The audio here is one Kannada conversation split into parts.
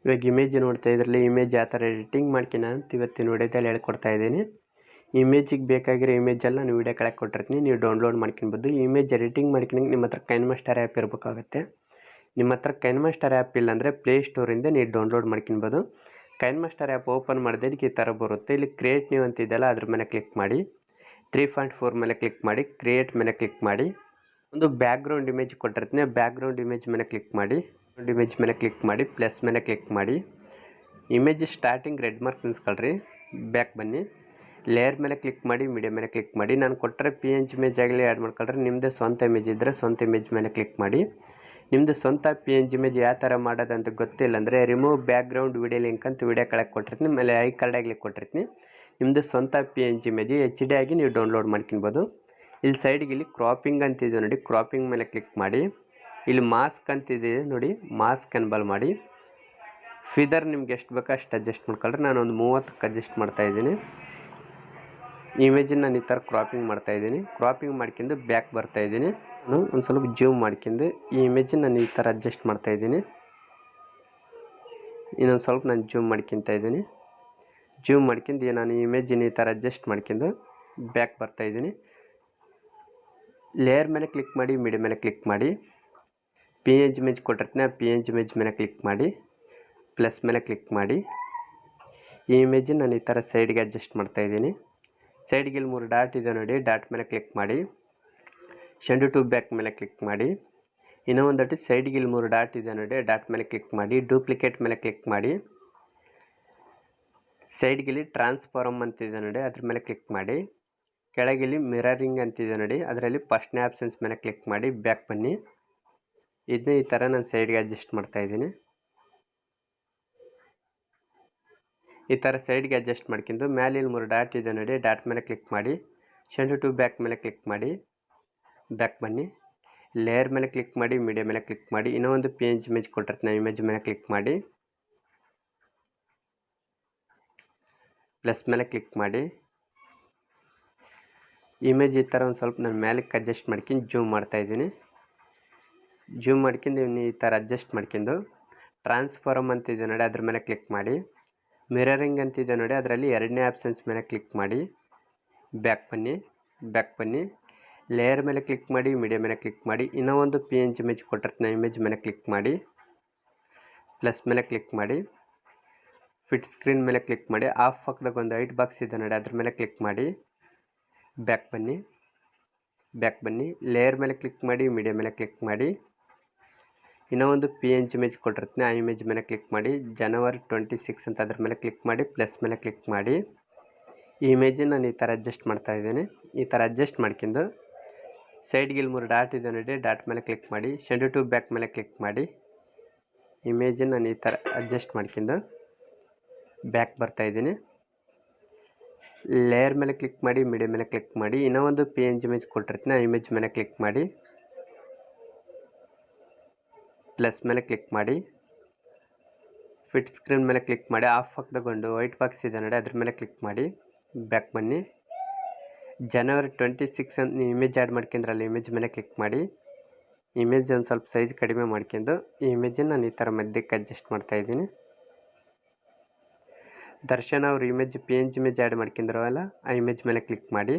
ಇವಾಗ ಇಮೇಜ್ ನೋಡ್ತಾ ಇದ್ರಲ್ಲಿ ಇಮೇಜ್ ಯಾವ ಥರ ಎಡಿಟಿಂಗ್ ಮಾಡ್ತೀನಿ ಅಂತ ಇವತ್ತಿನ ವಿಡಿಯೋದಲ್ಲಿ ಹೇಳ್ಕೊಡ್ತಾ ಇದ್ದೀನಿ. ಇಮೇಜಿಗೆ ಬೇಕಾಗಿರೋ ಇಮೇಜ್ ಎಲ್ಲ ನಾನು ವಿಡಿಯೋ ಕೆಳಗೆ ಕೊಟ್ಟಿರ್ತೀನಿ, ನೀವು ಡೌನ್ಲೋಡ್ ಮಾಡ್ಕೊಬೋದು. ಇಮೇಜ್ ಎಡಿಟಿಂಗ್ ಮಾಡ್ಕೊಳಕ್ಕೆ ನಿಮ್ಮ ಹತ್ರ ಕೈನ್ಮಾಸ್ಟರ್ ಆ್ಯಪ್ ಇರಬೇಕಾಗುತ್ತೆ. ನಿಮ್ಮ ಹತ್ರ ಕೈನ್ಮಾಸ್ಟರ್ ಆ್ಯಪ್ ಇಲ್ಲಾಂದರೆ ಪ್ಲೇಸ್ಟೋರಿಂದ ನೀವು ಡೌನ್ಲೋಡ್ ಮಾಡ್ಕೊಬೋದು. ಕೈನ್ಮಾಸ್ಟರ್ ಆ್ಯಪ್ ಓಪನ್ ಮಾಡಿದ್ರೆ ಈ ಥರ ಬರುತ್ತೆ. ಇಲ್ಲಿ ಕ್ರಿಯೇಟ್ ನ್ಯೂ ಅಂತಿದೆಯಲ್ಲ ಅದ್ರ ಮೇಲೆ ಕ್ಲಿಕ್ ಮಾಡಿ, 3.4 ಮೇಲೆ ಕ್ಲಿಕ್ ಮಾಡಿ, ಕ್ರಿಯೇಟ್ ಮೇಲೆ ಕ್ಲಿಕ್ ಮಾಡಿ. ಒಂದು ಬ್ಯಾಕ್ಗ್ರೌಂಡ್ ಇಮೇಜ್ ಕೊಟ್ಟಿರ್ತೀನಿ, ಬ್ಯಾಕ್ಗ್ರೌಂಡ್ ಇಮೇಜ್ ಮೇಲೆ ಕ್ಲಿಕ್ ಮಾಡಿ, ಇಮೇಜ್ ಮೇಲೆ ಕ್ಲಿಕ್ ಮಾಡಿ, ಪ್ಲಸ್ ಮೇಲೆ ಕ್ಲಿಕ್ ಮಾಡಿ. ಇಮೇಜ್ ಸ್ಟಾರ್ಟಿಂಗ್ ರೆಡ್ ಮಾರ್ಕ್ ನಿಲ್ಸ್ಕೊಳ್ರಿ, ಬ್ಯಾಕ್ ಬನ್ನಿ, ಲೇಯರ್ ಮೇಲೆ ಕ್ಲಿಕ್ ಮಾಡಿ, ಮೀಡಿಯಾ ಮೇಲೆ ಕ್ಲಿಕ್ ಮಾಡಿ. ನಾನು ಕೊಟ್ಟರೆ PNG ಇಮೇಜ್ ಆಗಲಿ ಆ್ಯಡ್ ಮಾಡ್ಕೊಳ್ರಿ. ನಿಮ್ಮದೇ ಸ್ವಂತ ಇಮೇಜ್ ಇದ್ದರೆ ಸ್ವಂತ ಇಮೇಜ್ ಮೇಲೆ ಕ್ಲಿಕ್ ಮಾಡಿ. ನಿಮ್ಮದು ಸ್ವಂತ PNG ಇಮೇಜ್ ಯಾವ ಥರ ಮಾಡೋದಂತ ಗೊತ್ತಿಲ್ಲ ಅಂದರೆ ರಿಮೂವ್ ಬ್ಯಾಕ್ಗ್ರೌಂಡ್ ವಿಡಿಯೋ ಲಿಂಕ್ ಅಂತ ವಿಡಿಯೋ ಕೆಳಗೆ ಕೊಟ್ಟಿರ್ತೀನಿ, ಮೇಲೆ ಐ ಕಾರ್ಡಾಗಿ ಕ್ಲಿಕ್ ಕೊಟ್ಟಿರ್ತೀನಿ. ನಿಮ್ಮದು ಸ್ವಂತ PNG ಇಮೇಜ್ HD ಆಗಿ ನೀವು ಡೌನ್ಲೋಡ್ ಮಾಡ್ಕೊಬೋದು. ಇಲ್ಲಿ ಸೈಡ್ಗೆ ಇಲ್ಲಿ ಕ್ರಾಪಿಂಗ್ ಅಂತಿದೆ ನೋಡಿ, ಕ್ರಾಪಿಂಗ್ ಮೇಲೆ ಕ್ಲಿಕ್ ಮಾಡಿ. ಇಲ್ಲಿ ಮಾಸ್ಕ್ ಅಂತಿದೆ ನೋಡಿ, ಮಾಸ್ಕ್ ಎನ್ಬಲ್ ಮಾಡಿ. ಫಿದರ್ ನಿಮ್ಗೆ ಎಷ್ಟು ಬೇಕೋ ಅಷ್ಟು ಅಡ್ಜಸ್ಟ್ ಮಾಡ್ಕೊಳ್ರಿ. ನಾನು ಒಂದು 30ಕ್ಕೆ ಅಡ್ಜಸ್ಟ್ ಮಾಡ್ತಾಯಿದ್ದೀನಿ. ಇಮೇಜನ್ನು ನಾನು ಈ ಥರ ಕ್ರಾಪಿಂಗ್ ಮಾಡ್ತಾಯಿದ್ದೀನಿ. ಕ್ರಾಪಿಂಗ್ ಮಾಡ್ಕೊಂಡು ಬ್ಯಾಕ್ ಬರ್ತಾಯಿದ್ದೀನಿ. ನಾನು ಒಂದು ಸ್ವಲ್ಪ ಜೂಮ್ ಮಾಡ್ಕೊಂಡು ಈ ಇಮೇಜನ್ನು ನಾನು ಈ ಥರ ಅಡ್ಜಸ್ಟ್ ಮಾಡ್ತಾಯಿದ್ದೀನಿ. ಇನ್ನೊಂದು ಸ್ವಲ್ಪ ನಾನು ಜೂಮ್ ಮಾಡ್ಕೊತಾ ಇದ್ದೀನಿ. ಜೂಮ್ ಮಾಡ್ಕೊಂಡು ನಾನು ಇಮೇಜನ್ನು ಈ ಥರ ಅಡ್ಜಸ್ಟ್ ಮಾಡ್ಕೊಂಡು ಬ್ಯಾಕ್ ಬರ್ತಾಯಿದ್ದೀನಿ. ಲೇಯರ್ ಮೇಲೆ ಕ್ಲಿಕ್ ಮಾಡಿ, ಮೀಡಿಯಾ ಮೇಲೆ ಕ್ಲಿಕ್ ಮಾಡಿ. PNG ಇಮೇಜ್ ಕೊಟ್ಟಿರ್ತೀನಿ, PNG ಇಮೇಜ್ ಮೇಲೆ ಕ್ಲಿಕ್ ಮಾಡಿ, ಪ್ಲಸ್ ಮೇಲೆ ಕ್ಲಿಕ್ ಮಾಡಿ. ಈ ಇಮೇಜನ್ನು ನಾನು ಈ ಥರ ಸೈಡ್ಗೆ ಅಡ್ಜಸ್ಟ್ ಮಾಡ್ತಾಯಿದ್ದೀನಿ. ಸೈಡ್ಗೆ ಇಲ್ಲಿ 3 ಡಾಟ್ ಇದೆ ನೋಡಿ, ಡಾಟ್ ಮೇಲೆ ಕ್ಲಿಕ್ ಮಾಡಿ, ಶೆಂಡ್ ಟು ಬ್ಯಾಕ್ ಮೇಲೆ ಕ್ಲಿಕ್ ಮಾಡಿ. ಇನ್ನೂ ಒಂದು ಡಾಟ್ ಸೈಡ್ಗೆ ಇಲ್ಲಿ 3 ಡಾಟ್ ಇದೆ ನೋಡಿ, ಡಾಟ್ ಮೇಲೆ ಕ್ಲಿಕ್ ಮಾಡಿ, ಡೂಪ್ಲಿಕೇಟ್ ಮೇಲೆ ಕ್ಲಿಕ್ ಮಾಡಿ. ಸೈಡ್ಗೆ ಇಲ್ಲಿ ಟ್ರಾನ್ಸ್ಫಾರ್ಮ್ ಅಂತಿದೆ ನೋಡಿ, ಅದ್ರ ಮೇಲೆ ಕ್ಲಿಕ್ ಮಾಡಿ. ಕೆಳಗಿಲ್ಲಿ ಮಿರರಿಂಗ್ ಅಂತಿದೆ ನೋಡಿ, ಅದರಲ್ಲಿ ಫಸ್ಟ್ನೇ ಆಪ್ಷನ್ಸ್ ಮೇಲೆ ಕ್ಲಿಕ್ ಮಾಡಿ, ಬ್ಯಾಕ್ ಬನ್ನಿ. ಇದನ್ನ ಈ ಥರ ನಾನು ಸೈಡ್ಗೆ ಅಡ್ಜಸ್ಟ್ ಮಾಡ್ತಾಯಿದ್ದೀನಿ. ಈ ಥರ ಸೈಡ್ಗೆ ಅಡ್ಜಸ್ಟ್ ಮಾಡ್ಕೊಂಡು ಮೇಲೆ ಇಲ್ಲಿ 3 ಡಾಟ್ ಇದೆ ನೋಡಿ, ಡಾಟ್ ಮೇಲೆ ಕ್ಲಿಕ್ ಮಾಡಿ, ಶೆಂಡ್ ಟು ಬ್ಯಾಕ್ ಮೇಲೆ ಕ್ಲಿಕ್ ಮಾಡಿ, ಬ್ಯಾಕ್ ಬನ್ನಿ. ಲೇಯರ್ ಮೇಲೆ ಕ್ಲಿಕ್ ಮಾಡಿ, ಮೀಡಿಯಾ ಮೇಲೆ ಕ್ಲಿಕ್ ಮಾಡಿ. ಇನ್ನೂ ಒಂದು PNG ಇಮೇಜ್ ಕೊಟ್ಟಿರ್ತೀನಿ, ಇಮೇಜ್ ಮೇಲೆ ಕ್ಲಿಕ್ ಮಾಡಿ, ಪ್ಲಸ್ ಮೇಲೆ ಕ್ಲಿಕ್ ಮಾಡಿ. ಇಮೇಜ್ ಈ ಥರ ಒಂದು ಸ್ವಲ್ಪ ನಾನು ಮೇಲಕ್ಕೆ ಅಡ್ಜಸ್ಟ್ ಮಾಡ್ಕೊಂಡು ಜೂಮ್ ಮಾಡ್ತಾಯಿದ್ದೀನಿ. ಜೂಮ್ ಮಾಡ್ಕೊಂಡು ಈ ಥರ ಅಡ್ಜಸ್ಟ್ ಮಾಡ್ಕೊಂಡು ಟ್ರಾನ್ಸ್ಫಾರ್ಮ್ ಅಂತಿದೆ ನೋಡಿ, ಅದ್ರ ಮೇಲೆ ಕ್ಲಿಕ್ ಮಾಡಿ. ಮಿರರಿಂಗ್ ಅಂತಿದೆ ನೋಡಿ, ಅದರಲ್ಲಿ 2ನೇ ಆಪ್ಷನ್ಸ್ ಮೇಲೆ ಕ್ಲಿಕ್ ಮಾಡಿ, ಬ್ಯಾಕ್ ಬನ್ನಿ, ಬ್ಯಾಕ್ ಬನ್ನಿ. ಲೇಯರ್ ಮೇಲೆ ಕ್ಲಿಕ್ ಮಾಡಿ, ಮೀಡಿಯಾ ಮೇಲೆ ಕ್ಲಿಕ್ ಮಾಡಿ. ಇನ್ನೂ ಒಂದು PNG ಇಮೇಜ್ ಕೊಟ್ಟಿರ್ತೀನಿ, ಇಮೇಜ್ ಮೇಲೆ ಕ್ಲಿಕ್ ಮಾಡಿ, ಪ್ಲಸ್ ಮೇಲೆ ಕ್ಲಿಕ್ ಮಾಡಿ. ಫಿಟ್ ಸ್ಕ್ರೀನ್ ಮೇಲೆ ಕ್ಲಿಕ್ ಮಾಡಿ. ಆಫ್ ಪಕ್ಕದಾಗ ಒಂದು ವೈಟ್ ಬಾಕ್ಸ್ ಇದೆ ನೋಡಿ, ಅದ್ರ ಮೇಲೆ ಕ್ಲಿಕ್ ಮಾಡಿ, ಬ್ಯಾಕ್ ಬನ್ನಿ, ಬ್ಯಾಕ್ ಬನ್ನಿ. ಲೇಯರ್ ಮೇಲೆ ಕ್ಲಿಕ್ ಮಾಡಿ, ಮೀಡಿಯಾ ಮೇಲೆ ಕ್ಲಿಕ್ ಮಾಡಿ. ಇನ್ನೂ ಒಂದು PNG ಇಮೇಜ್ ಕೊಟ್ಟಿರ್ತೀನಿ, ಆ ಇಮೇಜ್ ಮೇಲೆ ಕ್ಲಿಕ್ ಮಾಡಿ, January 26 ಅಂತ ಅದ್ರ ಮೇಲೆ ಕ್ಲಿಕ್ ಮಾಡಿ, ಪ್ಲಸ್ ಮೇಲೆ ಕ್ಲಿಕ್ ಮಾಡಿ. ಈ ಇಮೇಜನ್ನು ನಾನು ಈ ಥರ ಅಡ್ಜಸ್ಟ್ ಮಾಡ್ತಾಯಿದ್ದೀನಿ. ಈ ಥರ ಅಡ್ಜಸ್ಟ್ ಮಾಡ್ಕೊಂಡು ಸೈಡ್ಗೆ ಇಲ್ಲಿ 3 ಡಾಟ್ ಇದೆ ನೋಡಿ, ಡಾಟ್ ಮೇಲೆ ಕ್ಲಿಕ್ ಮಾಡಿ, ಶೆಂಡ್ ಟು ಬ್ಯಾಕ್ ಮೇಲೆ ಕ್ಲಿಕ್ ಮಾಡಿ. ಇಮೇಜನ್ನು ನಾನು ಈ ಥರ ಅಡ್ಜಸ್ಟ್ ಮಾಡ್ಕೊಂಡು ಬ್ಯಾಕ್ ಬರ್ತಾಯಿದ್ದೀನಿ. ಲೇಯರ್ ಮೇಲೆ ಕ್ಲಿಕ್ ಮಾಡಿ, ಮೀಡಿಯಾ ಮೇಲೆ ಕ್ಲಿಕ್ ಮಾಡಿ. ಇನ್ನೂ ಒಂದು PNG ಇಮೇಜ್ ಕೊಟ್ಟಿರ್ತೀನಿ, ಆ ಇಮೇಜ್ ಮೇಲೆ ಕ್ಲಿಕ್ ಮಾಡಿ, ಪ್ಲಸ್ ಮೇಲೆ ಕ್ಲಿಕ್ ಮಾಡಿ. ಫಿಟ್ ಸ್ಕ್ರೀನ್ ಮೇಲೆ ಕ್ಲಿಕ್ ಮಾಡಿ. ಆಫ್ ಪಕ್ಕದಾಗ ಒಂದು ವೈಟ್ ಬಾಕ್ಸ್ ಇದೆ ನೋಡಿ, ಅದ್ರ ಮೇಲೆ ಕ್ಲಿಕ್ ಮಾಡಿ, ಬ್ಯಾಕ್ ಬನ್ನಿ. January 26 ಅಂತ ನೀವು ಇಮೇಜ್ ಆ್ಯಡ್ ಮಾಡ್ಕೊಂಡ್ರಲ್ಲ, ಇಮೇಜ್ ಮೇಲೆ ಕ್ಲಿಕ್ ಮಾಡಿ. ಇಮೇಜ್ ಒಂದು ಸ್ವಲ್ಪ ಸೈಜ್ ಕಡಿಮೆ ಮಾಡ್ಕೊಂಡು ಈ ಇಮೇಜನ್ನು ನಾನು ಈ ಥರ ಮಧ್ಯಕ್ಕೆ ಅಡ್ಜಸ್ಟ್ ಮಾಡ್ತಾಯಿದ್ದೀನಿ. ದರ್ಶನ್ ಅವ್ರ ಇಮೇಜ್ PNG ಇಮೇಜ್ ಆ್ಯಡ್ ಮಾಡ್ಕೊಂಡ್ರವಲ್ಲ, ಆ ಇಮೇಜ್ ಮೇಲೆ ಕ್ಲಿಕ್ ಮಾಡಿ.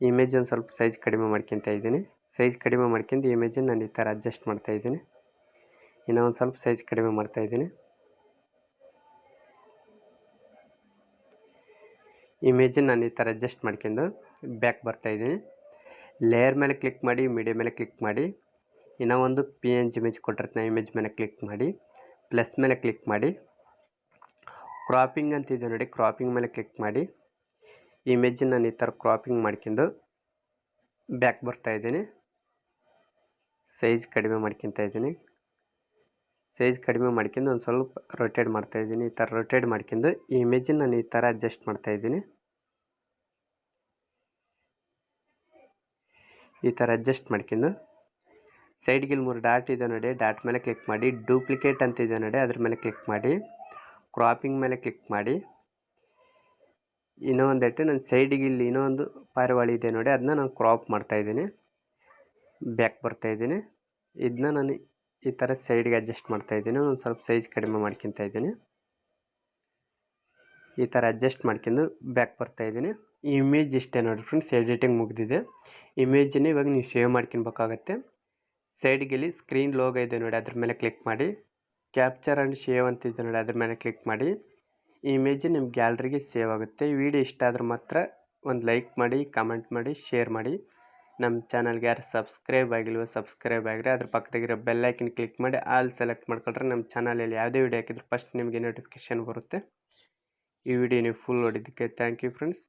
ಇಮೇಜ್ ಒಂದು ಸ್ವಲ್ಪ ಸೈಜ್ ಕಡಿಮೆ ಮಾಡ್ಕೊತಾ ಇದ್ದೀನಿ. ಸೈಜ್ ಕಡಿಮೆ ಮಾಡ್ಕೊಂಡು ಈ ಇಮೇಜನ್ನು ನಾನು ಈ ಥರ ಅಡ್ಜಸ್ಟ್ ಮಾಡ್ತಾಯಿದ್ದೀನಿ. ಇನ್ನೂ ಒಂದು ಸ್ವಲ್ಪ ಸೈಜ್ ಕಡಿಮೆ ಮಾಡ್ತಾಯಿದ್ದೀನಿ. ಇಮೇಜನ್ನು ನಾನು ಈ ಥರ ಅಡ್ಜಸ್ಟ್ ಮಾಡ್ಕೊಂಡು ಬ್ಯಾಕ್ ಬರ್ತಾಯಿದ್ದೀನಿ. ಲೇಯರ್ ಮೇಲೆ ಕ್ಲಿಕ್ ಮಾಡಿ, ಮೀಡಿಯಾ ಮೇಲೆ ಕ್ಲಿಕ್ ಮಾಡಿ. ಇನ್ನೂ ಒಂದು PNG ಇಮೇಜ್ ಕೊಟ್ಟಿರ್ತೀನಿ, ಇಮೇಜ್ ಮೇಲೆ ಕ್ಲಿಕ್ ಮಾಡಿ, ಪ್ಲಸ್ ಮೇಲೆ ಕ್ಲಿಕ್ ಮಾಡಿ. ಕ್ರಾಪಿಂಗ್ ಅಂತಿದೆ ನೋಡಿ, ಕ್ರಾಪಿಂಗ್ ಮೇಲೆ ಕ್ಲಿಕ್ ಮಾಡಿ. ಇಮೇಜನ್ನು ನಾನು ಈ ಥರ ಕ್ರಾಪಿಂಗ್ ಮಾಡ್ಕೊಂಡು ಬ್ಯಾಕ್ ಬರ್ತಾಯಿದ್ದೀನಿ. ಸೈಜ್ ಕಡಿಮೆ ಮಾಡ್ಕೊತಾ ಇದ್ದೀನಿ. ಸೈಜ್ ಕಡಿಮೆ ಮಾಡ್ಕೊಂಡು ಒಂದು ಸ್ವಲ್ಪ ರೊಟೇಟ್ ಮಾಡ್ತಾಯಿದ್ದೀನಿ. ಈ ಥರ ರೊಟೇಟ್ ಮಾಡ್ಕೊಂಡು ಈ ಇಮೇಜನ್ನು ನಾನು ಈ ಥರ ಅಡ್ಜಸ್ಟ್ ಮಾಡ್ತಾಯಿದ್ದೀನಿ. ಈ ಥರ ಅಡ್ಜಸ್ಟ್ ಮಾಡ್ಕೊಂಡು ಸೈಡ್ಗೆ ಇಲ್ಲಿ 3 ಡಾಟ್ ಇದೆ ನೋಡಿ, ಡಾಟ್ ಮೇಲೆ ಕ್ಲಿಕ್ ಮಾಡಿ, ಡೂಪ್ಲಿಕೇಟ್ ಅಂತಿದೆ ನೋಡಿ, ಅದ್ರ ಮೇಲೆ ಕ್ಲಿಕ್ ಮಾಡಿ, ಕ್ರಾಪಿಂಗ್ ಮೇಲೆ ಕ್ಲಿಕ್ ಮಾಡಿ. ಇನ್ನೂ ಒಂದು ನಾನು ಸೈಡಿಗೆ ಇಲ್ಲಿ ಇನ್ನೂ ಒಂದು ಪಾರಿವಾಳ ಇದೆ ನೋಡಿ, ಅದನ್ನ ನಾನು ಕ್ರಾಪ್ ಮಾಡ್ತಾಯಿದ್ದೀನಿ. ಬ್ಯಾಕ್ ಬರ್ತಾಯಿದ್ದೀನಿ. ಇದನ್ನ ನಾನು ಈ ಥರ ಸೈಡ್ಗೆ ಅಡ್ಜಸ್ಟ್ ಮಾಡ್ತಾ ಇದ್ದೀನಿ. ಒಂದು ಸ್ವಲ್ಪ ಸೈಜ್ ಕಡಿಮೆ ಮಾಡ್ಕೊತಾ ಇದ್ದೀನಿ. ಈ ಥರ ಅಡ್ಜಸ್ಟ್ ಮಾಡ್ಕೊಂಡು ಬ್ಯಾಕ್ ಬರ್ತಾ ಇದ್ದೀನಿ. ಈ ಇಮೇಜ್ ಇಷ್ಟೇ ನೋಡಿ ಫ್ರೆಂಡ್ಸ್, ಎಡಿಟಿಂಗ್ ಮುಗಿದಿದೆ. ಇಮೇಜನ್ನು ಇವಾಗ ನೀವು ಸೇವ್ ಮಾಡ್ಕೊಬೇಕಾಗತ್ತೆ. ಸೈಡ್ಗೆ ಇಲ್ಲಿ ಸ್ಕ್ರೀನ್ ಲೋಗೋ ಇದೆ ನೋಡಿ, ಅದ್ರ ಮೇಲೆ ಕ್ಲಿಕ್ ಮಾಡಿ. ಕ್ಯಾಪ್ಚರ್ ಆ್ಯಂಡ್ ಸೇವ್ ಅಂತಿದೆ ನೋಡಿ, ಅದ್ರ ಮೇಲೆ ಕ್ಲಿಕ್ ಮಾಡಿ. ಈ ಇಮೇಜ್ ನಿಮ್ಮ ಗ್ಯಾಲರಿಗೆ ಸೇವ್ ಆಗುತ್ತೆ. ಈ ವಿಡಿಯೋ ಇಷ್ಟ ಆದ್ರೆ ಮಾತ್ರ ಒಂದು ಲೈಕ್ ಮಾಡಿ, ಕಮೆಂಟ್ ಮಾಡಿ, ಶೇರ್ ಮಾಡಿ. ನಮ್ಮ ಚಾನಲ್ಗೆ ಯಾರು ಸಬ್ಸ್ಕ್ರೈಬ್ ಆಗಿಲ್ವೋ ಸಬ್ಸ್ಕ್ರೈಬ್ ಆಗಿರಿ. ಅದ್ರ ಪಕ್ಕದಾಗಿರೋ ಬೆಲ್ ಐಕನ್ ಕ್ಲಿಕ್ ಮಾಡಿ ಆಲ್ ಸೆಲೆಕ್ಟ್ ಮಾಡ್ಕೊಂಡ್ರೆ ನಮ್ಮ ಚಾನಲಲ್ಲಿ ಯಾವುದೇ ವಿಡಿಯೋ ಹಾಕಿದ್ರು ಫಸ್ಟ್ ನಿಮಗೆ ನೋಟಿಫಿಕೇಶನ್ ಬರುತ್ತೆ. ಈ ವಿಡಿಯೋ ನೀವು ಫುಲ್ ನೋಡಿದ್ದಕ್ಕೆ ಥ್ಯಾಂಕ್ ಯು ಫ್ರೆಂಡ್ಸ್.